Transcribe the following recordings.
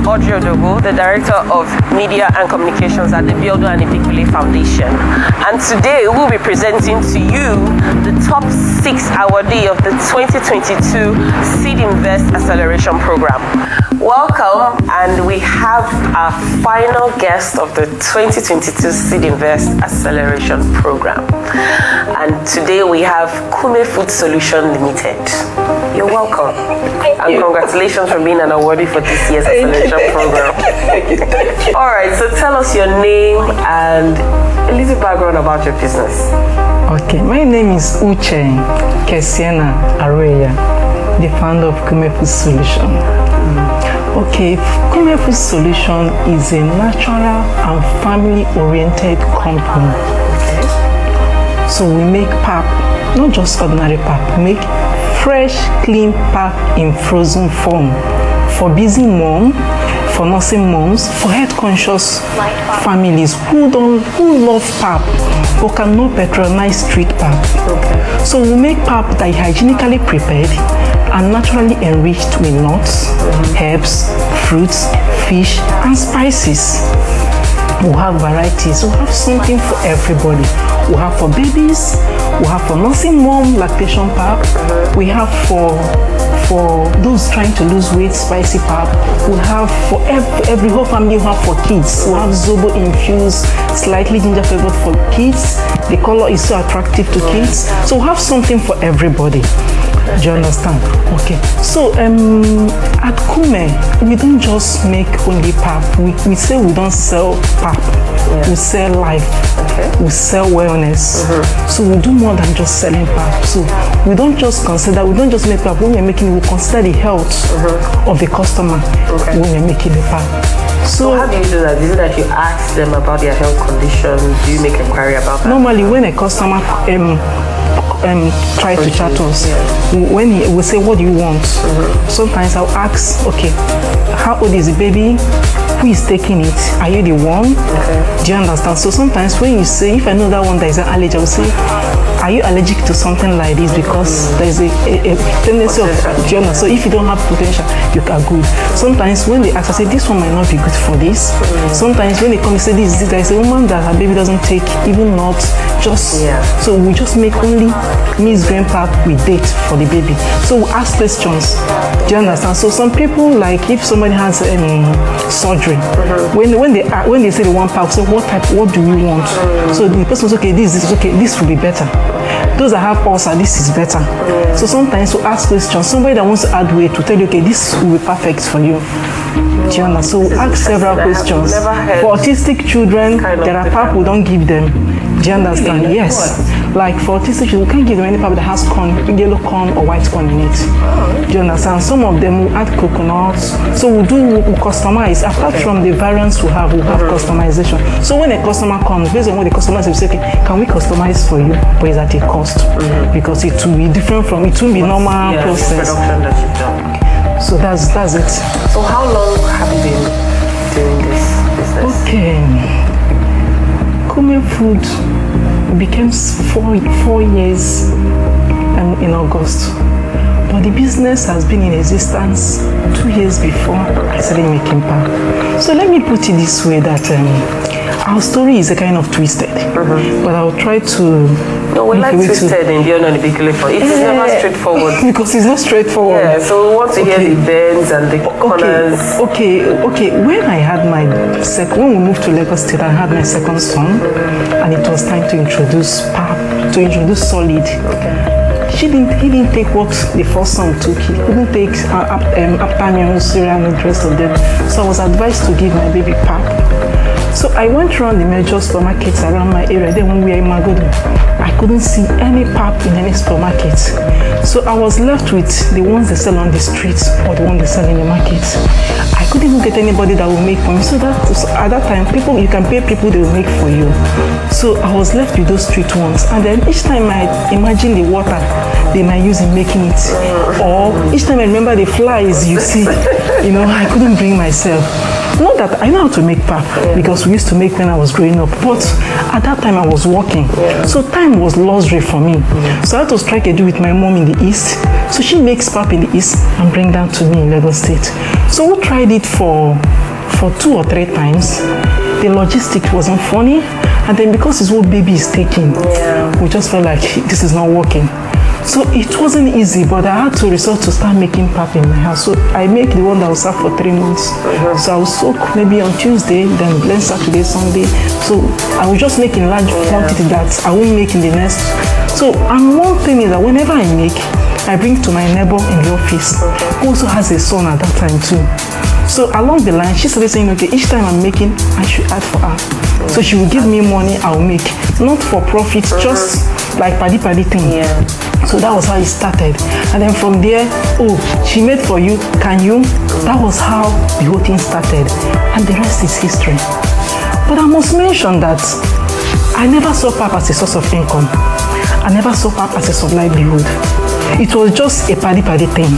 Audrey, the Director of Media and Communications at the Biodo and Ibikule Foundation. And today we'll be presenting to you the top 6 awardee of the 2022 SEEDINVEST Acceleration Program. Welcome, and we have our final guest of the 2022 SEEDINVEST Acceleration Program. And today we have Kumepap Solution Limited. You're welcome. And congratulations for being an awardee for this year's Acceleration Program. All right, so tell us your name and a little background about your business. Okay, my name is Uche Kesiena Areya, the founder of Kumepap Solution. Okay, Kumepap Solution is a natural and family-oriented company. Okay. So we make pap, not just ordinary pap, we make fresh, clean pap in frozen form for busy mom, for nursing moms, for health-conscious families who love pap but cannot patronize street pap. Okay. So we make pap that is hygienically prepared and naturally enriched with nuts, herbs, fruits, fish, and spices. We have varieties. We have something for everybody. We have for babies. We have for nursing mom, lactation pap. We have for those trying to lose weight, spicy pap. We have for every whole family. We have for kids. We have Zobo infused, slightly ginger flavored for kids. The color is so attractive to kids. So we have something for everybody. Do you understand? Okay. So at Kume, we don't just make only pap. We say we don't sell pap. Yeah. We sell life. Okay. We sell wellness. So we do more than just selling pap. So we don't just make pap. When we're making it, we consider the health of the customer when we're making the pap. So how do you do that? Is it that you ask them about their health conditions? Do you make inquiry about that? Normally, when a customer try to chat us, when we say, what do you want? Sometimes I'll ask, okay, how old is the baby? Who is taking it? Are you the one? Okay. Do you understand? So sometimes when you say, if I know that one that is an allergy, I will say, are you allergic to something like this? Because there is a tendency of, do you understand? So if you don't have potential, you are good. Sometimes when they ask, I say, this one might not be good for this. Sometimes when they come and say, this, there is a woman that her baby doesn't take, even not just, so we just make only mixed grain pap with date for the baby. So we ask questions. Do you understand? So some people, like if somebody has surgery, when they say they want pap, say what do you want? So the person says, okay, this is okay, this will be better. Those that have ulcer, this is better. So sometimes we ask questions. Somebody that wants to add weight to tell you, okay, this will be perfect for you. Do you understand? So we ask several questions. For autistic children, there are pap we don't give them. Do you understand? Really? Yes. Like for autistic children, we can't give them any pap that has corn, yellow corn or white corn in it. Do you understand? Some of them will add coconuts. So we customize. Apart from the variants we have customization. So when a customer comes, based on what the customer says, we say, okay, can we customize for you? But it's at a cost. Because it will be different from, it will be normal process. Production that you've done. Okay. So that's it. So how long have you been doing this business? Okay. Kumepap became 4 years in August. But the business has been in existence 2 years before I started making pap. So let me put it this way, that our story is a kind of twisted, but I'll try to... No, we like twisted in Biodo and Ibikule. It is never straightforward. Because it's not straightforward. Yeah, so we want to hear the bends and the corners. Okay. When I had when we moved to Lagos State, I had my second son, and it was time to introduce pap, to introduce solid. Okay. He didn't take what the first son took. He couldn't take afternoon cereal and the rest of them. So I was advised to give my baby pap. So I went around the major supermarkets around my area. Then when we were in Magodo, I couldn't see any pap in any supermarket. So I was left with the ones they sell on the streets or the ones they sell in the market. I couldn't even get anybody that will make for me. So at that time, you can pay people, they will make for you. So I was left with those street ones. And then each time I imagine the water they might use in making it, or each time I remember the flies, you see, I couldn't bring myself. Not that I know how to make pap because we used to make when I was growing up, but at that time I was working. So time was luxury for me. So I had to strike a deal with my mom in the east. So she makes pap in the east and bring down to me in Lagos State. So we tried it for 2 or 3 times. The logistics wasn't funny, and then because his whole baby is taking, we just felt like this is not working. So it wasn't easy, but I had to resort to start making pap in my house. So I make the one that will serve for 3 months. So I will soak maybe on Tuesday, then blend Saturday, Sunday. So I was just making large quantity that I won't make in the next. So and one thing is that whenever I make, I bring to my neighbor in the office, who also has a son at that time too. So along the line, she started saying, okay, each time I'm making, I should add for her. So she will give me money, I'll make. Not for profit, just like paddy thing. So that was how it started. And then from there, oh, she made for you, can you? That was how the whole thing started. And the rest is history. But I must mention that I never saw pap as a source of income. I never saw pap as a source of livelihood. It was just a paddy thing.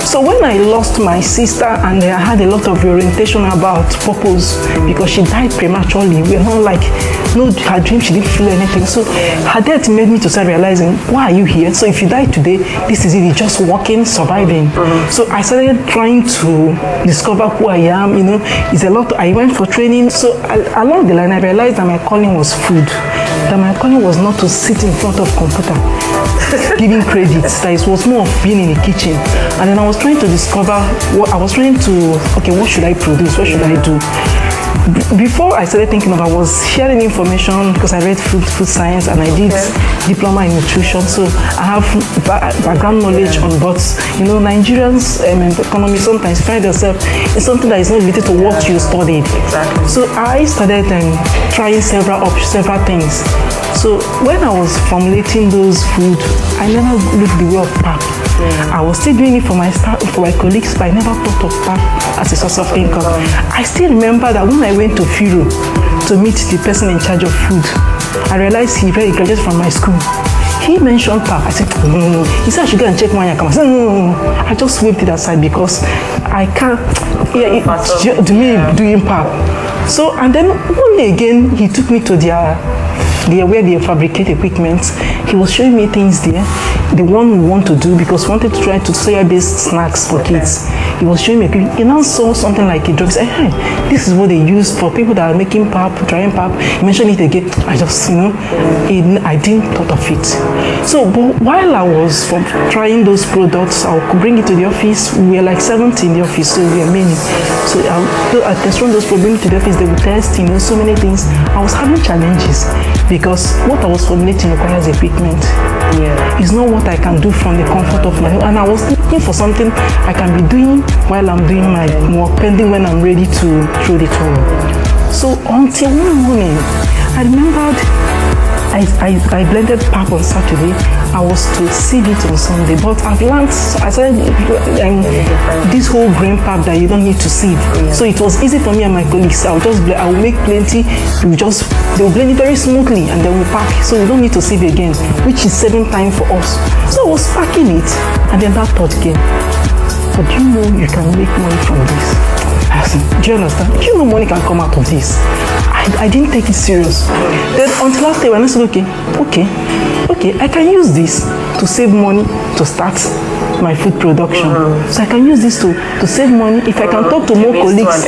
So when I lost my sister and I had a lot of orientation about purpose because she died prematurely, we're not like, no, her dream, she didn't feel anything. So her death made me to start realizing, why are you here? So if you die today, this is it, you're just working, surviving. So I started trying to discover who I am, you know, it's a lot. I went for training. So along the line, I realized that my calling was food. That my calling was not to sit in front of computer giving credits, that it was more of being in the kitchen. And then I was trying to discover what should I produce, what should I do? Before I started thinking of, I was sharing information because I read food science and I did diploma in nutrition, so I have background knowledge on both. You know, Nigerians economy sometimes find themselves in something that is not related to what you studied. Exactly. So I started trying several things. So when I was formulating those food, I never looked the way of pap. I was still doing it for my colleagues, but I never thought of pap as a source of income. I still remember that when I went to Firo to meet the person in charge of food, I realized he graduated from my school. He mentioned pap. I said, no. He said I should go and check my account. I said, no. I just waved it aside because I can't. To me, doing pap. So, and then only again, he took me to where they fabricate equipment. He was showing me things there, the one we want to do, because we wanted to try to soya-based snacks for kids. He was showing me, he now saw something like a drug. He said, hey, this is what they use for people that are making pap, drying pap. He mentioned it again. I just, I didn't thought of it. So, but while I was trying those products, I could bring it to the office. We were like 70 in the office, so we were many. So I test run those products, bring it to the office, they would test, so many things. I was having challenges because what I was formulating requires equipment. It's not what I can do from the comfort of my home. And I was looking for something I can be doing while I'm doing my work, pending when I'm ready to throw the towel. So until one morning, I remembered I blended pap on Saturday. I was to sieve it on Sunday, but I've learned, I said, this whole grain pap that you don't need to sieve. So it was easy for me and my colleagues. I will make plenty. They will blend it very smoothly and then we'll pack. So we don't need to sieve again, which is saving time for us. So I was packing it, and then that thought came. But do you know you can make money from this? I said, do you understand? Do you know money can come out of this? I didn't take it serious. Then until last day when I said, okay, I can use this to save money to start my food production. So I can use this to save money. If I can talk to more colleagues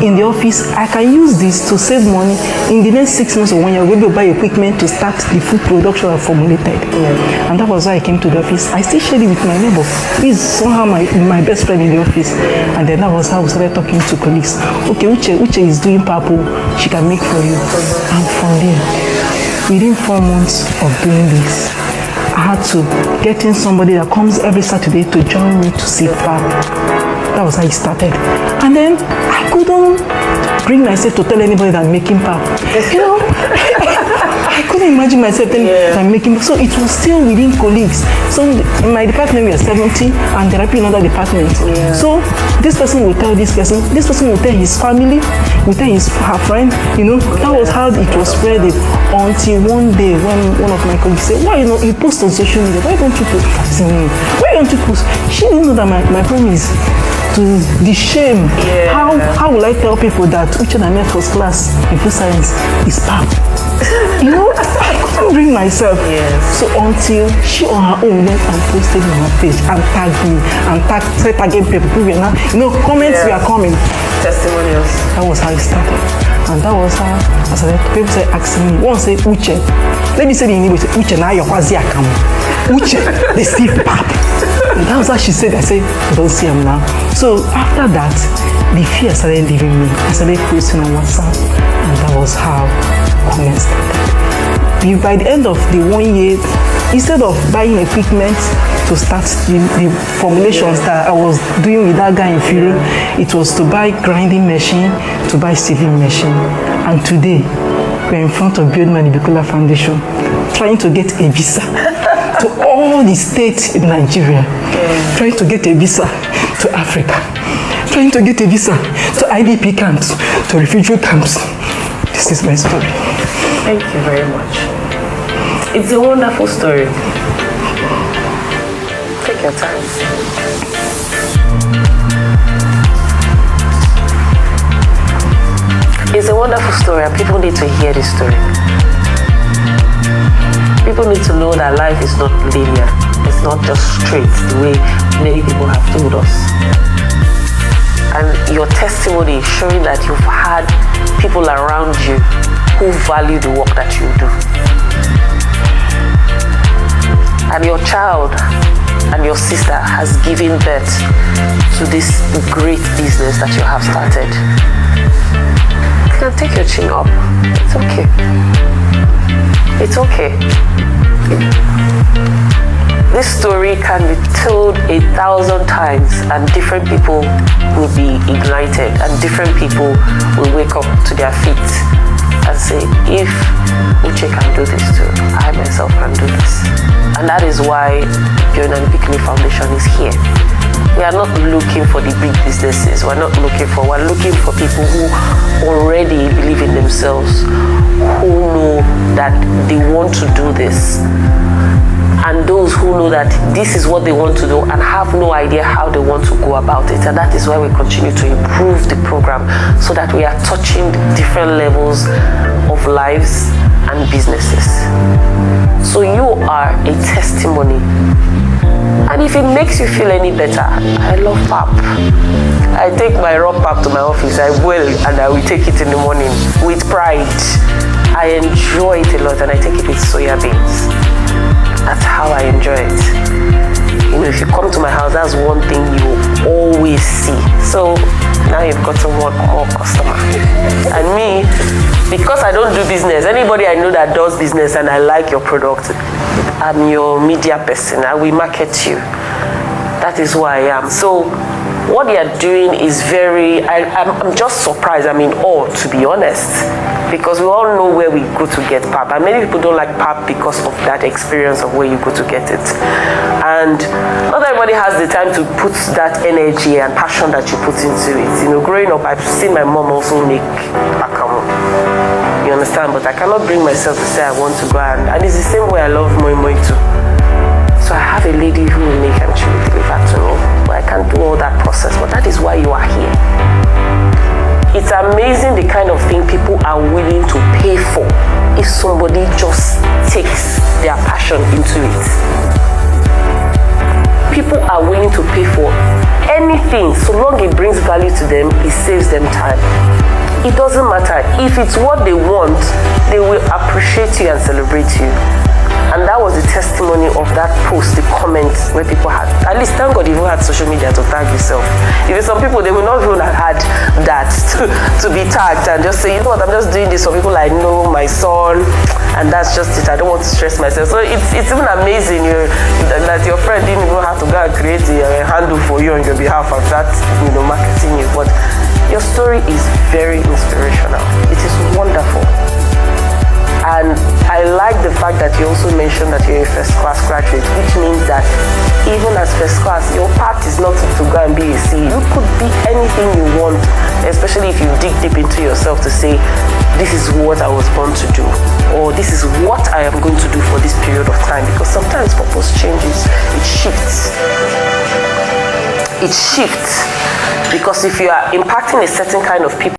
in the office, I can use this to save money. In the next 6 months or 1 year, we'll go buy equipment to start the food production I formulated. And that was why I came to the office. I still shared it with my neighbor. He's somehow my best friend in the office. And then that was how we started talking to colleagues. Okay, Uche is doing purple. She can make for you. And from there, within 4 months of doing this, I had to get in somebody that comes every Saturday to join me to sieve pap. That was how it started. And then I couldn't bring myself to tell anybody that I'm making pap. I couldn't imagine myself telling that I'm making pap. So it was still within colleagues. So in my department we are 70 and there are people in other departments. So this person will tell this person will tell his family, will tell her friend, That was how it was spreading until one day when one of my colleagues said, why you post on social media? Why don't you post? I said, why don't you post? She didn't know that my home is to the shame. Yeah. How will I tell people that Uche na first class in food science is pap? You know, I couldn't bring myself. Yes. So until she on her own went and posted on her page and tagged me and tagging people who were now, comments were coming. Testimonials. That was how it started. And that was how, as I said, people say, asking me, one say, Uche. Let me say the English, Uche na yokwazi akamu. Uche, the Steve pap. And that was how she said, I said, don't see him now. So after that, the fear started leaving me. I started posting on WhatsApp. And that was how Kume started. By the end of the 1 year, instead of buying equipment to start the formulations that I was doing with that guy in Firo, it was to buy grinding machine, to buy sieving machine. And today, we're in front of Buildman Ibikola Foundation, trying to get a visa to all the states in Nigeria, trying to get a visa to Africa, trying to get a visa to IDP camps, to refugee camps. This is my story. Thank you very much. It's a wonderful story. Take your time. It's a wonderful story and people need to hear this story. People need to know that life is not linear. It's not just straight the way many people have told us. And your testimony is showing that you've had people around you who value the work that you do. And your child and your sister has given birth to this great business that you have started. You can take your chin up. It's okay. It's okay. This story can be told 1,000 times and different people will be ignited and different people will wake up to their feet and say, if Uche can do this too, I myself can do this. And that is why N1mm Foundation is here. We are not looking for the big businesses. We're looking for people who already believe in themselves, who know that they want to do this. And those who know that this is what they want to do and have no idea how they want to go about it. And that is why we continue to improve the program so that we are touching different levels of lives and businesses. So you are a testimony. And if it makes you feel any better, I love pap. I take my raw pap to my office, I boil and I will take it in the morning with pride. I enjoy it a lot and I take it with soya beans. That's how I enjoy it. If you come to my house, that's one thing you always see. So now you've got to want more customer. And me, because I don't do business, anybody I know that does business and I like your product, I'm your media person. I will market you. That is who I am. So what they are doing is I'm just surprised. I'm in awe, to be honest, because we all know where we go to get pap, and many people don't like pap because of that experience of where you go to get it. And not everybody has the time to put that energy and passion that you put into it. Growing up, I've seen my mom also make akamu. You understand? But I cannot bring myself to say I want to go and it's the same way I love moi moi too. So I have a lady who will make and she will deliver to me. But I can't do all that process. But that is why you are here. It's amazing the kind of thing people are willing to pay for if somebody just takes their passion into it. People are willing to pay for anything so long it brings value to them, it saves them time. It doesn't matter. If it's what they want, they will appreciate you and celebrate you. And that was the testimony of that post, the comments where people had, at least thank God you even had social media to tag yourself. If some people, they will not even have had that to be tagged and just say, you know what, I'm just doing this for people I know, my son, and that's just it. I don't want to stress myself. So it's even amazing that your friend didn't even have to go and create a handle for you on your behalf of that, marketing you. But your story is very inspirational. It is wonderful. And I like the fact that you also mentioned that you're a first class graduate, which means that even as first class, your path is not to go and be a CEO. You could be anything you want, especially if you dig deep into yourself to say, this is what I was born to do, or this is what I am going to do for this period of time, because sometimes purpose changes, it shifts. it shifts, because if you are impacting a certain kind of people